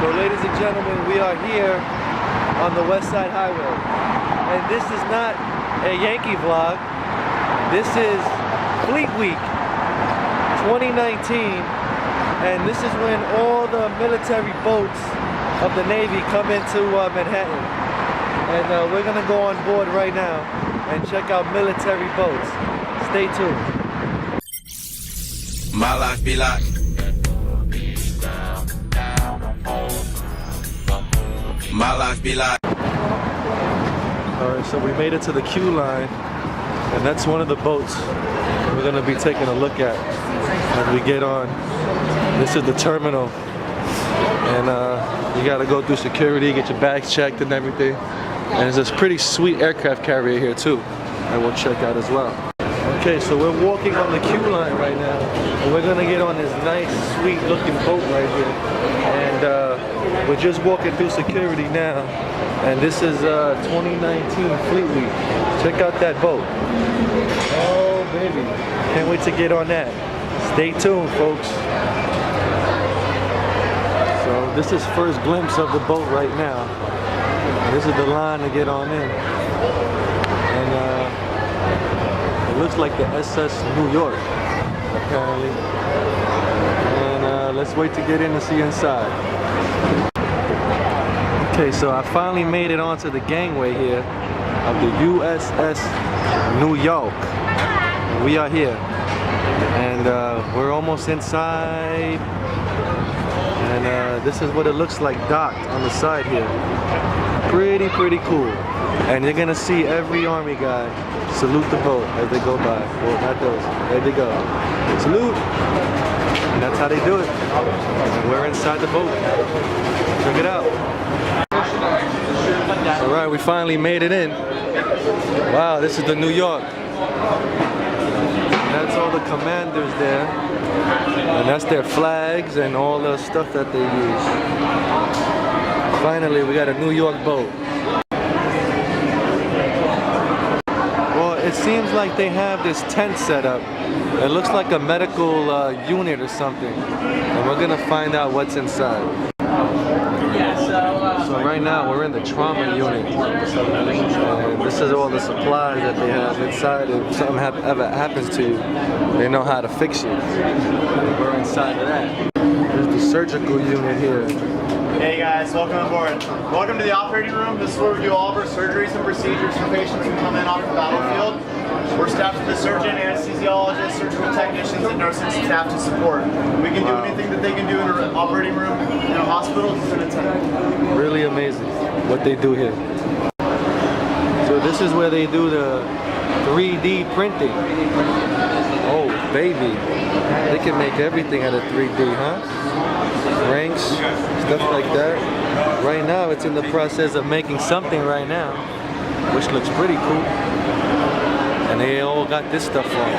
So ladies and gentlemen, we are here on the West Side Highway. And this is not a Yankee vlog. This is Fleet Week 2019. And this is when all the military boats of the Navy come into Manhattan. And we're gonna go on board right now and check out military boats. Stay tuned. My life be like my life be like. Alright, so we made it to the queue line, and that's one of the boats we're gonna be taking a look at as we get on. This is the terminal, and you gotta go through security, get your bags checked and everything. And there's this pretty sweet aircraft carrier here too that we'll check out as well. Okay, so we're walking on the queue line right now, and we're gonna get on this nice, sweet looking boat right here. And we're just walking through security now, and this is 2019 Fleet Week. Check out that boat. Oh baby, can't wait to get on that. Stay tuned, folks. So this is first glimpse of the boat right now. This is the line to get on in. And it looks like the USS New York, apparently. And let's wait to get in and see inside. Okay, so I finally made it onto the gangway here of the USS New York. We are here, and we're almost inside. And this is what it looks like docked on the side here. Pretty cool. And you're gonna see every Army guy salute the boat as they go by. Well, not those. There they go. Salute. And that's how they do it. And we're inside the boat. Check it out. Alright, we finally made it in. Wow, this is the New York. And that's all the commanders there. And that's their flags and all the stuff that they use. Finally, we got a New York boat. Well, it seems like they have this tent set up. It looks like a medical unit or something. And we're gonna find out what's inside. So right now we're in the trauma unit. And this is all the supplies that they have inside. If something ever happens to you, they know how to fix you. And we're inside of that. There's the surgical unit here. Hey guys, welcome aboard. Welcome to the operating room. This is where we do all of our surgeries and procedures for patients who come in off the battlefield. We're staffed with a surgeon, anesthesiologist, surgical technicians, and nursing staff to support. We can do anything that they can do in an operating room in a hospital just in a tent. Really amazing what they do here. So this is where they do the 3D printing. Oh baby, they can make everything out of 3D, huh? Ranks, stuff like that. Right now it's in the process of making something right now, which looks pretty cool. And they all got this stuff on.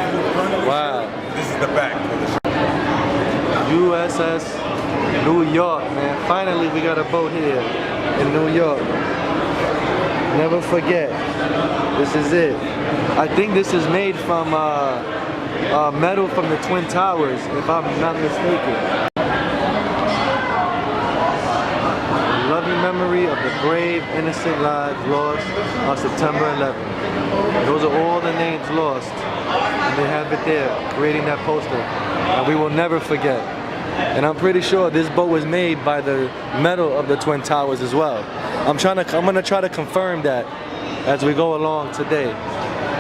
Wow. This is the back. USS New York, man. Finally we got a boat here in New York. Never forget. This is it. I think this is made from metal from the Twin Towers, if I'm not mistaken. In loving memory of the brave, innocent lives lost on September 11th. Those are all the names lost, and they have it there, creating that poster, and we will never forget. And I'm pretty sure this boat was made by the metal of the Twin Towers as well. I'm gonna try to confirm that as we go along today.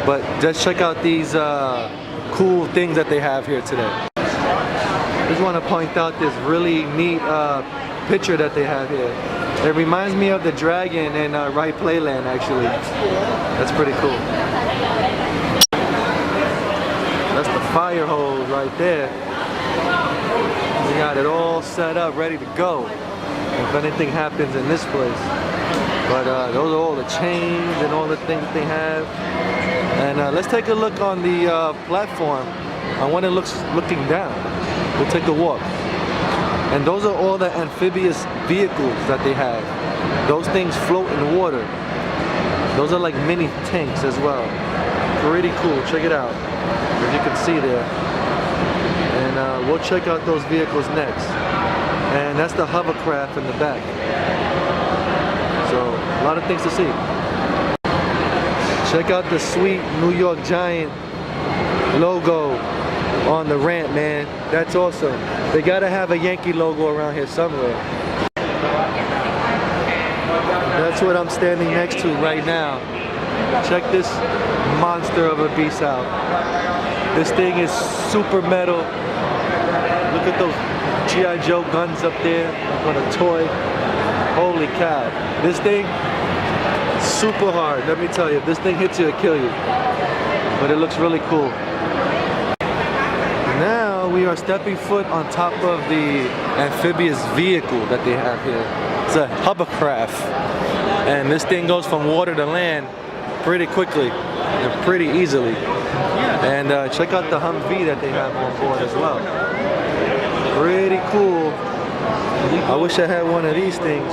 But just check out these cool things that they have here today. Just want to point out this really neat picture that they have here. It reminds me of the dragon in Right Playland, actually. That's pretty cool. That's the fire hose right there. We got it all set up, ready to go if anything happens in this place. But those are all the chains and all the things they have. And let's take a look on the platform on when it looks looking down. We'll take a walk. And those are all the amphibious vehicles that they have. Those things float in water. Those are like mini tanks as well. Pretty cool, check it out. As you can see there. And we'll check out those vehicles next. And that's the hovercraft in the back. So, a lot of things to see. Check out the sweet New York Giant logo on the ramp, man. That's awesome. They gotta have a Yankee logo around here somewhere. That's what I'm standing next to right now. Check this monster of a beast out. This thing is super metal. Look at those G.I. Joe guns up there on a toy. Holy cow. This thing, super hard. Let me tell you, if this thing hits you, it'll kill you. But it looks really cool. Now we are stepping foot on top of the amphibious vehicle that they have here. It's a hovercraft. And this thing goes from water to land pretty quickly and pretty easily. And check out the Humvee that they have on board as well. Pretty cool. I wish I had one of these things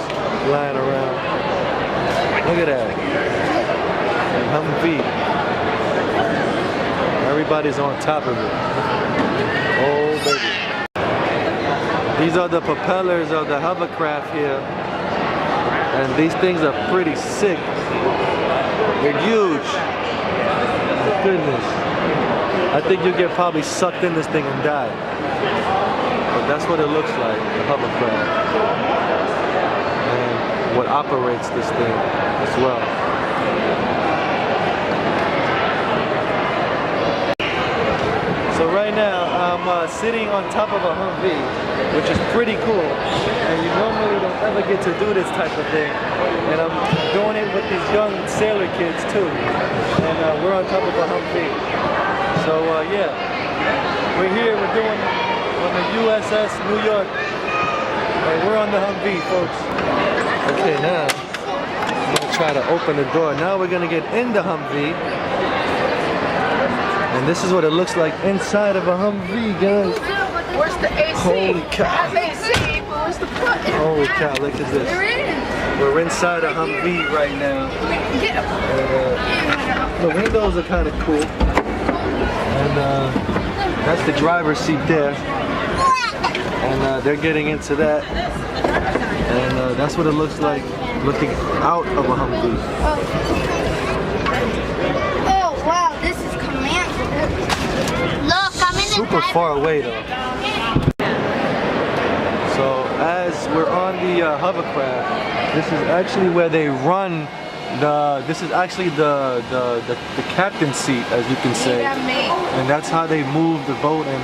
lying around. Look at that. Humvee. Everybody's on top of it. Oh baby. These are the propellers of the hovercraft here. And these things are pretty sick. They're huge. My goodness. I think you get probably sucked in this thing and die. But that's what it looks like, the hovercraft. And what operates this thing as well. So right now I'm sitting on top of a Humvee, which is pretty cool. And you normally don't ever get to do this type of thing. And I'm doing it with these young sailor kids too. And we're on top of a Humvee. So yeah, we're here, we're doing on the USS New York. And we're on the Humvee, folks. Okay, now I'm gonna try to open the door. Now we're gonna get in the Humvee. And this is what it looks like inside of a Humvee, guys. Where's the AC? Holy cow. That's AC, but where's the button? Holy cow, look at this. There is. We're inside a Humvee right now. Get him. The windows are kind of cool. And that's the driver's seat there. And they're getting into that. And that's what it looks like looking out of a Humvee. Oh wow, this is command. Look, I'm in the Super far away though. So as we're on the hovercraft, this is actually where they run this is actually the captain's seat, as you can say. And that's how they move the boat and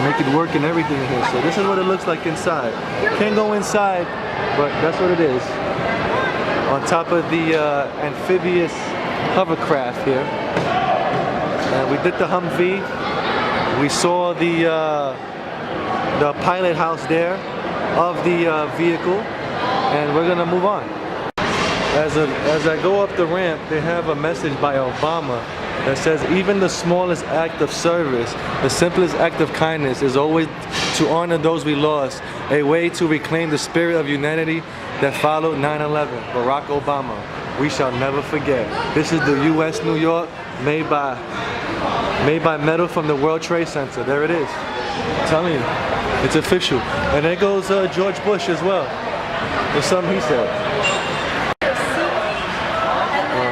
make it work and everything here. So this is what it looks like inside. Can't go inside, but that's what it is. On top of the amphibious hovercraft here. And we did the Humvee. We saw the pilot house there of the vehicle, and we're gonna move on. As I go up the ramp, they have a message by Obama that says, even the smallest act of service, the simplest act of kindness is always to honor those we lost, a way to reclaim the spirit of humanity that followed 9/11. Barack Obama, we shall never forget. This is the U.S. New York, made by metal from the World Trade Center. There it is. I'm telling you, it's official. And there goes George Bush as well. There's something he said.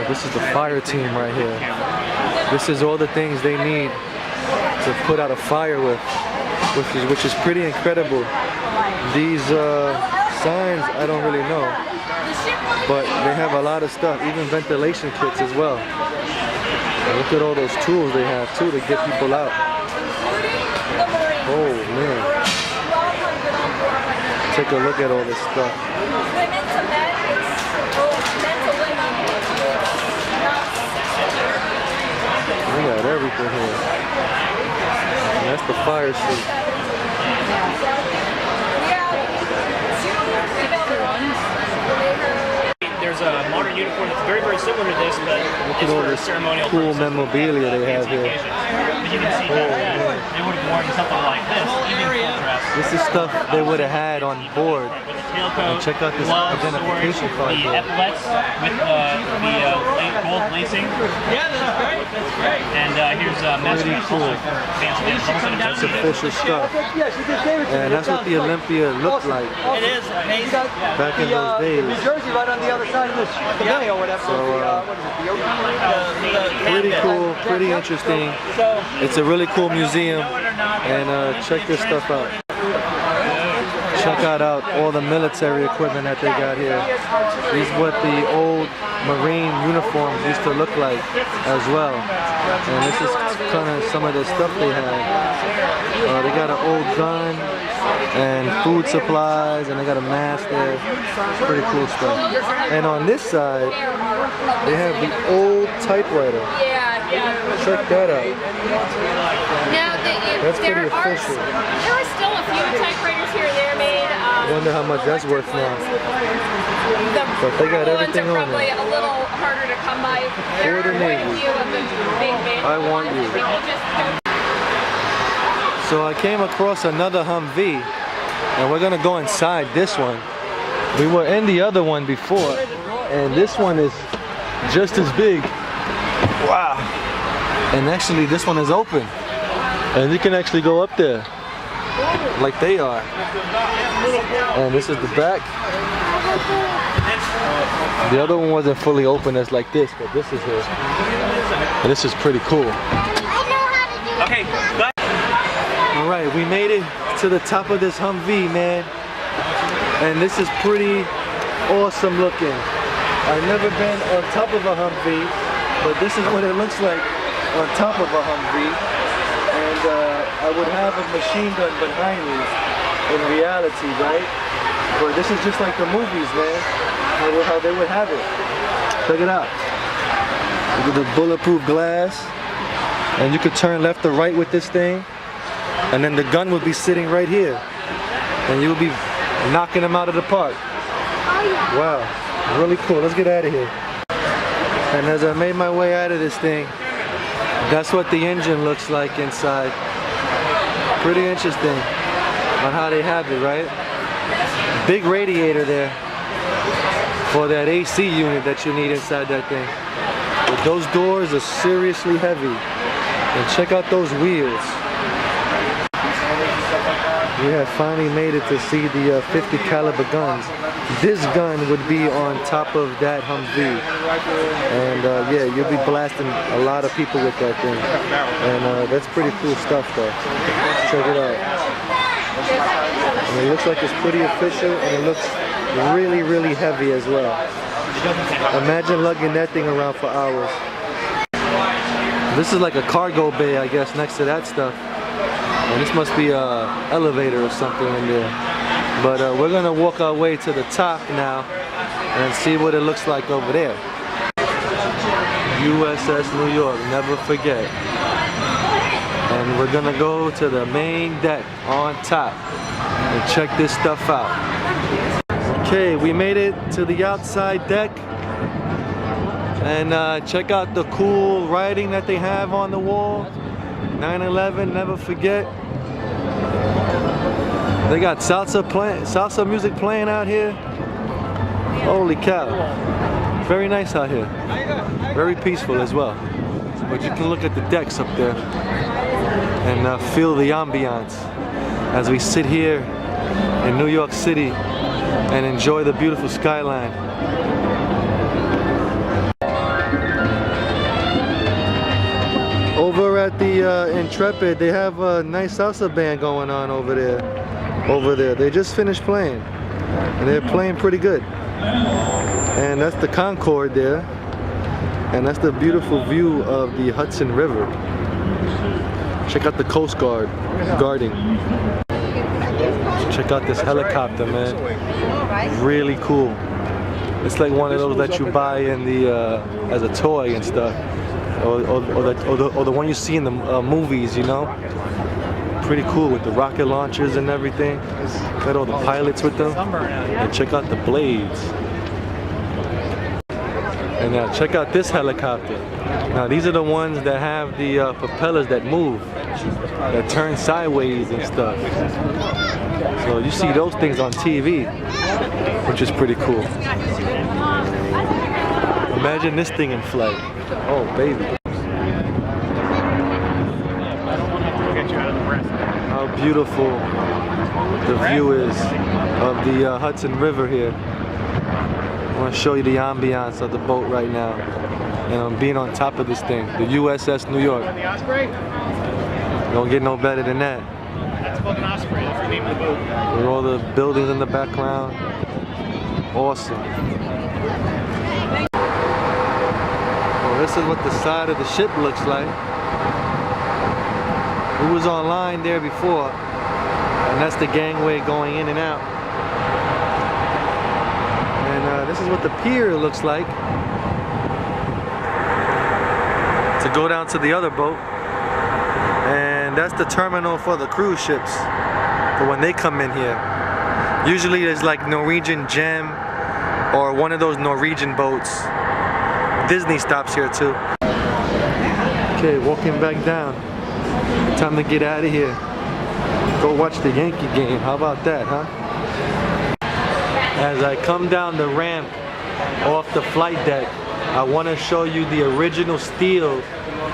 This is the fire team right here. This is all the things they need to put out a fire with, which is pretty incredible. These signs, I don't really know, but they have a lot of stuff, even ventilation kits as well. And look at all those tools they have too to get people out. Oh man. Take a look at all this stuff. We got everything here. And that's the fire suit. There's a modern uniform that's very, very similar to this, but look at at all this cool memorabilia they have here. You can see that they would have worn something like this, even full dress. This is stuff they would have had on board. And check out this identification card the here. epaulets with the gold lacing. Yeah, that's great. That's great. And here's Pretty cool. That's official stuff. And that's what the Olympia looked like it is amazing. back in those days. New Jersey right on the other side of the bay or whatever. So, pretty cool, pretty interesting. It's a really cool museum, and check this stuff out. Check out all the military equipment that they got here. These what the old Marine uniforms used to look like as well. And this is kind of some of the stuff they have. They got an old gun and food supplies, and they got a mask there. It's pretty cool stuff. And on this side, they have the old typewriter. Check that out. Now, That's pretty official. there are still a few typewriters here and there made. Wonder how much that's worth now. But they got everything on probably there. a little harder to come by. There For the are quite a Navy. few of the big men. I want you. People just don't. So I came across another Humvee, and we're gonna go inside this one. We were in the other one before, and this one is just as big. Wow. And actually this one is open. And you can actually go up there like they are. And this is the back. The other one wasn't fully open as like this, but this is here. And this is pretty cool. Okay, go. All right, we made it to the top of this Humvee, man. And this is pretty awesome looking. I've never been on top of a Humvee, but this is what it looks like on top of a Humvee. And I would have a machine gun behind me in reality, right? But this is just like the movies, man. How they would have it. Check it out. Look at the bulletproof glass. And you could turn left or right with this thing. And then the gun would be sitting right here. And you would be knocking them out of the park. Wow, really cool. Let's get out of here. And as I made my way out of this thing, that's what the engine looks like inside. Pretty interesting on how they have it, right? Big radiator there for that AC unit that you need inside that thing. But those doors are seriously heavy. And check out those wheels. We have finally made it to see the 50 caliber guns. This gun would be on top of that Humvee. And yeah, you'll be blasting a lot of people with that thing. And that's pretty cool stuff though. Check it out. And it looks like it's pretty official, and it looks really, really heavy as well. Imagine lugging that thing around for hours. This is like a cargo bay, I guess, next to that stuff. And this must be an elevator or something in there. But we're gonna walk our way to the top now and see what it looks like over there. USS New York, never forget. And we're gonna go to the main deck on top and check this stuff out. Okay, we made it to the outside deck. And check out the cool writing that they have on the wall. 9/11, never forget. They got salsa music playing out here. Holy cow. Very nice out here. Very peaceful as well. But you can look at the decks up there and feel the ambiance as we sit here in New York City and enjoy the beautiful skyline. Over at the Intrepid, they have a nice salsa band going on over there. They just finished playing, and they're playing pretty good. And that's the Concorde there, and that's the beautiful view of the Hudson River. Check out the Coast Guard guarding. Check out this helicopter, man. Really cool. It's like one of those that you buy in the as a toy and stuff. Or the one you see in the movies, you know? Pretty cool with the rocket launchers and everything. Got all the pilots with them. And check out the blades. And now check out this helicopter. Now these are the ones that have the propellers that move, that turn sideways and stuff. So you see those things on TV, which is pretty cool. Imagine this thing in flight. Oh baby. How beautiful the view is of the Hudson River here. I want to show you the ambiance of the boat right now. And I'm being on top of this thing, the USS New York. Don't get no better than that. That's called an Osprey. That's the name of the boat. With all the buildings in the background. Awesome. Well, this is what the side of the ship looks like. We was online there before, and that's the gangway going in and out. And this is what the pier looks like to go down to the other boat. And that's the terminal for the cruise ships for when they come in here. Usually there's like Norwegian Gem or one of those Norwegian boats. Disney stops here too. Okay, walking back down. Time to get out of here. Go watch the Yankee game. How about that, huh? As I come down the ramp off the flight deck, I want to show you the original steel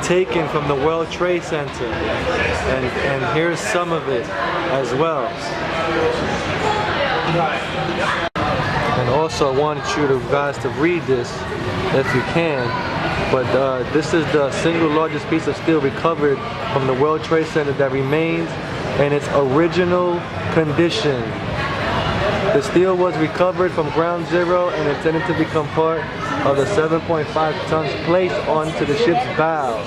taken from the World Trade Center. And here's some of it as well. And also I wanted you guys to read this if you can. But this is the single largest piece of steel recovered from the World Trade Center that remains in its original condition. The steel was recovered from ground zero and intended to become part of the 7.5 tons placed onto the ship's bow.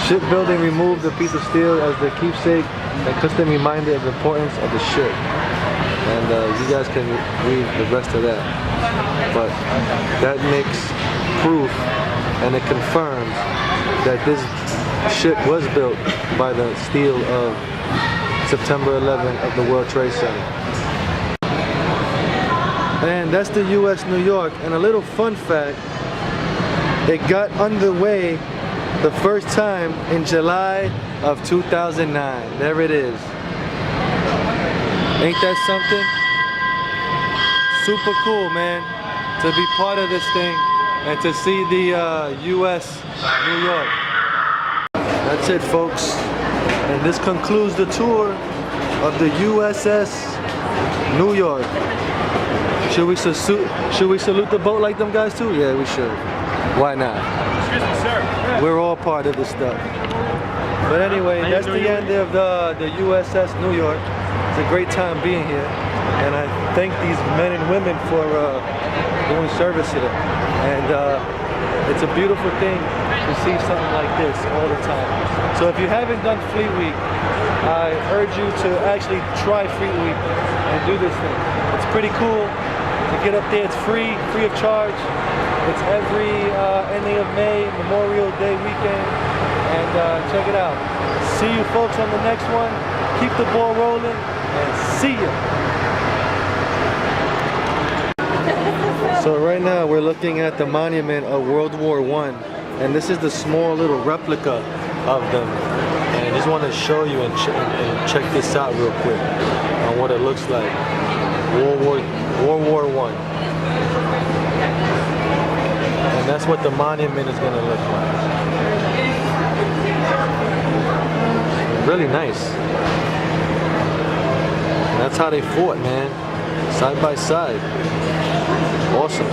Shipbuilding removed the piece of steel as the keepsake and constant reminder of the importance of the ship. And you guys can read the rest of that. But that makes proof and it confirms that this ship was built by the steel of September 11 of the World Trade Center. And that's the US New York. And a little fun fact, it got underway the first time in July of 2009. There it is. Ain't that something? Super cool, man, to be part of this thing and to see the US New York. That's it, folks. And this concludes the tour of the USS New York. Should we salute the boat like them guys too? Yeah, we should. Why not? Excuse me, sir. We're all part of this stuff. But anyway, that's the end of the USS New York. It's a great time being here. And I thank these men and women for doing service here. And it's a beautiful thing to see something like this all the time. So if you haven't done Fleet Week, I urge you to actually try Fleet Week and do this thing. It's pretty cool to get up there. It's free of charge. It's every ending of May, Memorial Day weekend, and check it out. See you folks on the next one. Keep the ball rolling, and see ya. So right now we're looking at the monument of World War I, and this is the small little replica of them. And I just want to show you and check this out real quick on what it looks like. World War I. And that's what the monument is going to look like. Really nice. And that's how they fought, man. Side by side. Awesome.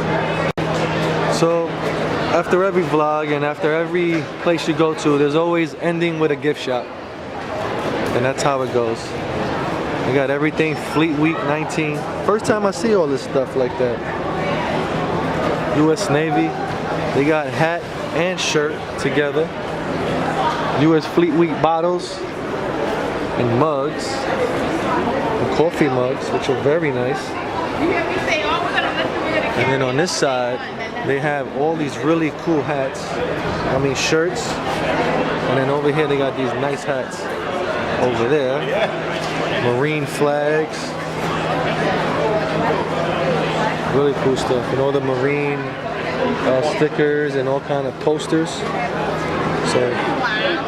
So, after every vlog and after every place you go to, there's always ending with a gift shop. And that's how it goes. I got everything Fleet Week 19. First time I see all this stuff like that. US Navy. They got hat and shirt together. US Fleet Week bottles and mugs. And coffee mugs, which are very nice. And then on this side, they have all these really cool hats. I mean shirts. And then over here they got these nice hats. Over there. Marine flags. Really cool stuff. And all the Marine stickers and all kind of posters. So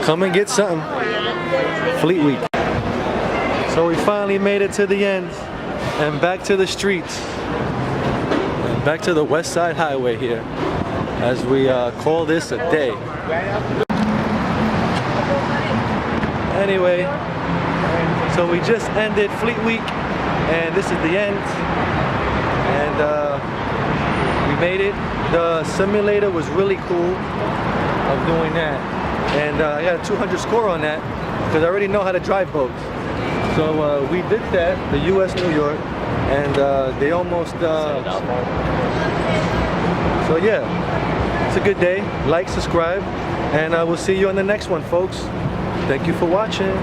come and get something. Fleet Week. So we finally made it to the end and back to the streets. And back to the West Side Highway here as we call this a day. Anyway, so we just ended Fleet Week and this is the end. And we made it. The simulator was really cool of doing that. And I got a 200 score on that because I already know how to drive boats. So we did that, the USS New York, and they almost, so yeah, it's a good day. Like, subscribe, and we'll see you on the next one, folks. Thank you for watching.